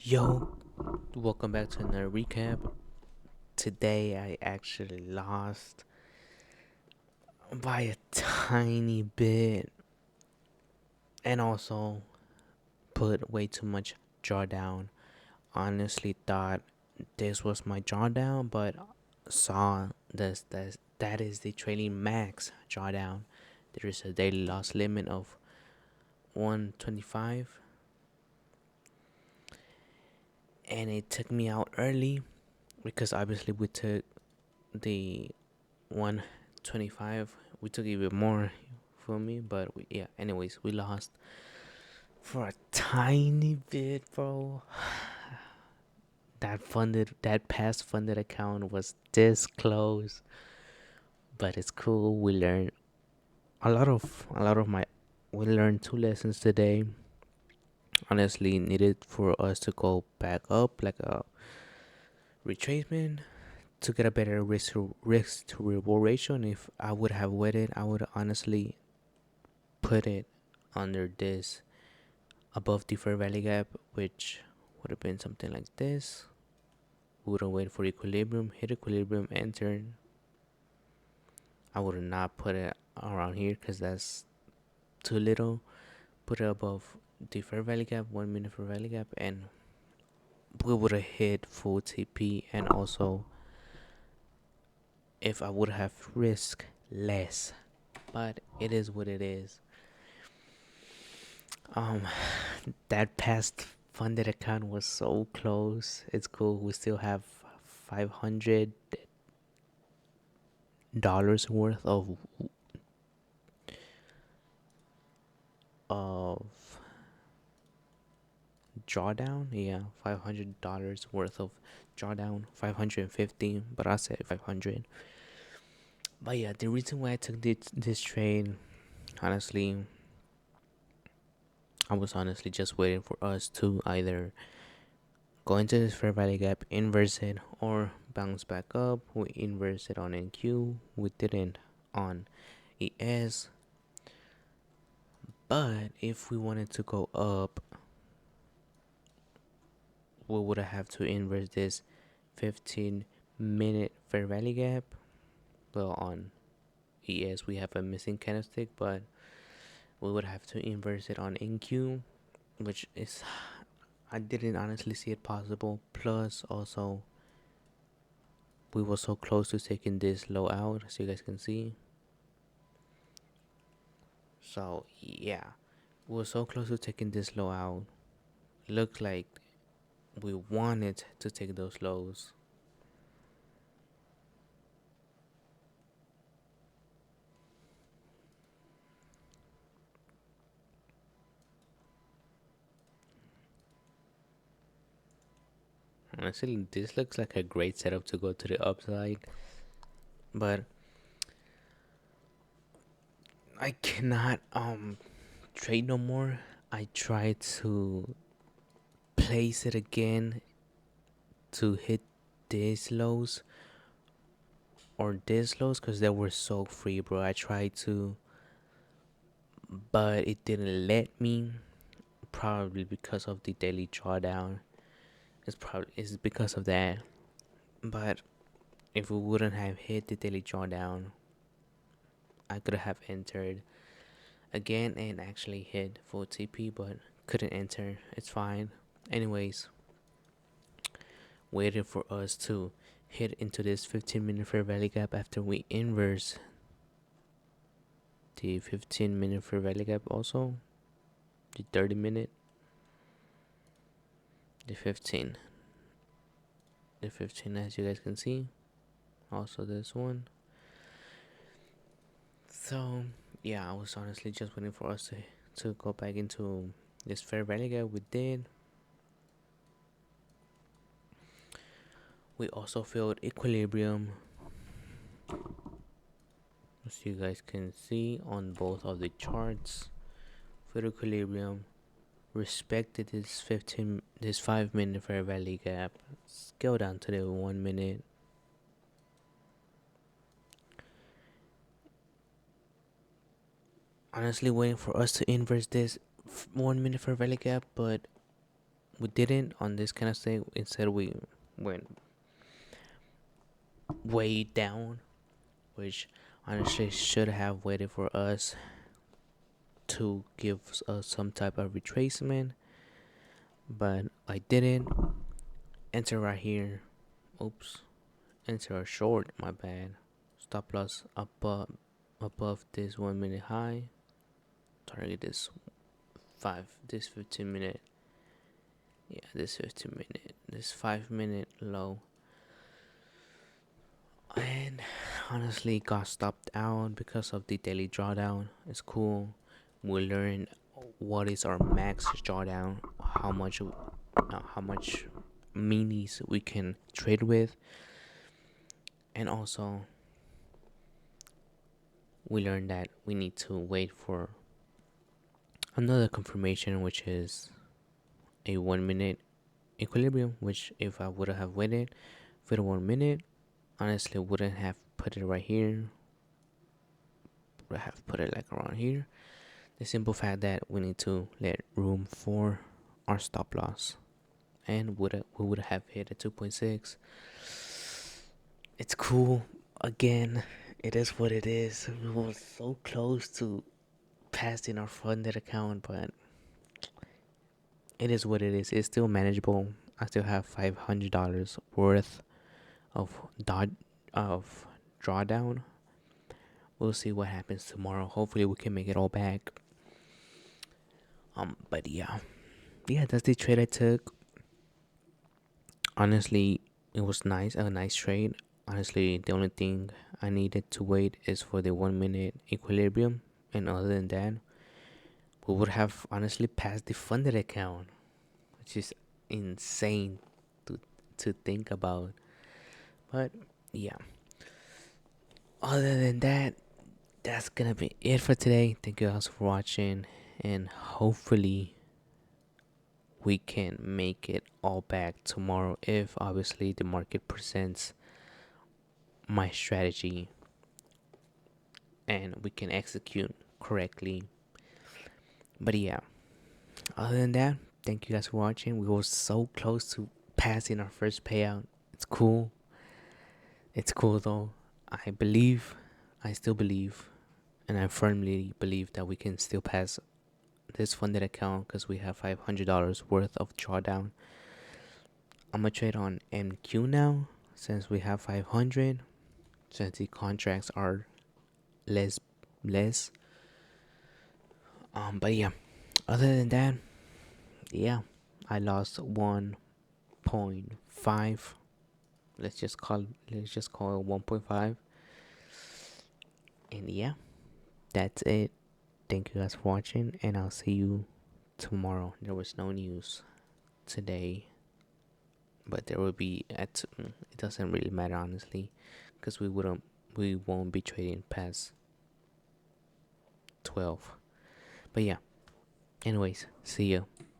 Yo, welcome back to another recap. Today I actually lost by a tiny bit and also put way too much drawdown. Honestly thought this was my drawdown, but saw that is the trailing max drawdown. There is a daily loss limit of 125 and it took me out early because obviously we took the 125. We took even more for me, but yeah. Anyways, we lost for a tiny bit, bro. That past funded account was this close, but it's cool. We learned a lot of my. We learned two lessons today. Honestly, needed for us to go back up like a retracement to get a better risk to reward ratio. And if I would have waited, I would honestly put it under this above the fair value gap, which would have been something like this. We would have waited for equilibrium, hit equilibrium, enter. I would not put it around here because that's too little. Put it above the fair value gap, 1 minute fair value gap, and we would have hit full TP. And also, if I would have risked less, but it is what it is. Um, that past funded account was so close. It's cool. We still have $500 worth of drawdown. Yeah, $500 worth of drawdown. 550, but I said 500. But yeah, the reason why I took this trade, honestly, I was honestly just waiting for us to either go into this fair value gap, inverse it, or bounce back up. We inverse it on NQ. We didn't on ES. But if we wanted to go up, we would have to inverse this 15-minute fair value gap. Well, on ES we have a missing candlestick, but we would have to inverse it on NQ, which is I didn't honestly see it possible. Plus, also we were so close to taking this low out, as you guys can see. So yeah, we were so close to taking this low out. Looked like we wanted to take those lows. Honestly, this looks like a great setup to go to the upside, but I cannot trade no more. I tried to place it again to hit these lows or these lows because they were so free, bro. I tried to, but it didn't let me. Probably because of the daily drawdown. It's because of that. But if we wouldn't have hit the daily drawdown, I could have entered again and actually hit full TP, but couldn't enter. It's fine. Anyways, waited for us to hit into this 15-minute fair value gap after we inverse the 15-minute fair value gap, also the 30-minute, the 15, the 15 as you guys can see, also this one. So yeah, I was honestly just waiting for us to go back into this fair value gap. We did. We also filled equilibrium, as you guys can see on both of the charts. For equilibrium, respected this 5-minute fair value gap. Let's go down to the 1 minute. Honestly, waiting for us to inverse this 1 minute fair value gap, but we didn't on this kind of thing. Instead, we went way down, which honestly should have waited for us to give us some type of retracement, but I didn't. Enter right here. Oops. Enter a short. My bad. Stop loss above this 1 minute high. Target this 15 minute. Yeah, this 15 minute. This 5 minute low. And honestly got stopped out because of the daily drawdown. It's cool. We learn what is our max drawdown, how much minis we can trade with, and also we learned that we need to wait for another confirmation, which is a 1 minute equilibrium, which if I would have waited for the 1 minute, honestly wouldn't have put it right here, would have put it like around here. The simple fact that we need to let room for our stop loss, and we would have hit a 2.6. It's cool. Again, it is what it is. We were so close to passing our funded account, but it is what it is. It's still manageable. I still have $500 worth of of drawdown. We'll see what happens tomorrow. Hopefully, we can make it all back. But yeah, that's the trade I took. Honestly, it was a nice trade. Honestly, the only thing I needed to wait is for the 1 minute equilibrium, and other than that, we would have honestly passed the funded account, which is insane to think about. But yeah, other than that, that's gonna be it for today. Thank you guys for watching, and hopefully we can make it all back tomorrow if obviously the market presents my strategy and we can execute correctly. But yeah, other than that, thank you guys for watching. We were so close to passing our first payout. It's cool. It's cool though. I still believe, and I firmly believe that we can still pass this funded account because we have $500 worth of drawdown. I'm gonna trade on MQ now since we have 500, since the contracts are less. But yeah, other than that, yeah, I lost 1.5. Let's just call it 1.5. And yeah, that's it. Thank you guys for watching, and I'll see you tomorrow. There was no news today, but there will be it doesn't really matter honestly, because we won't be trading past 12. But yeah, anyways, see you.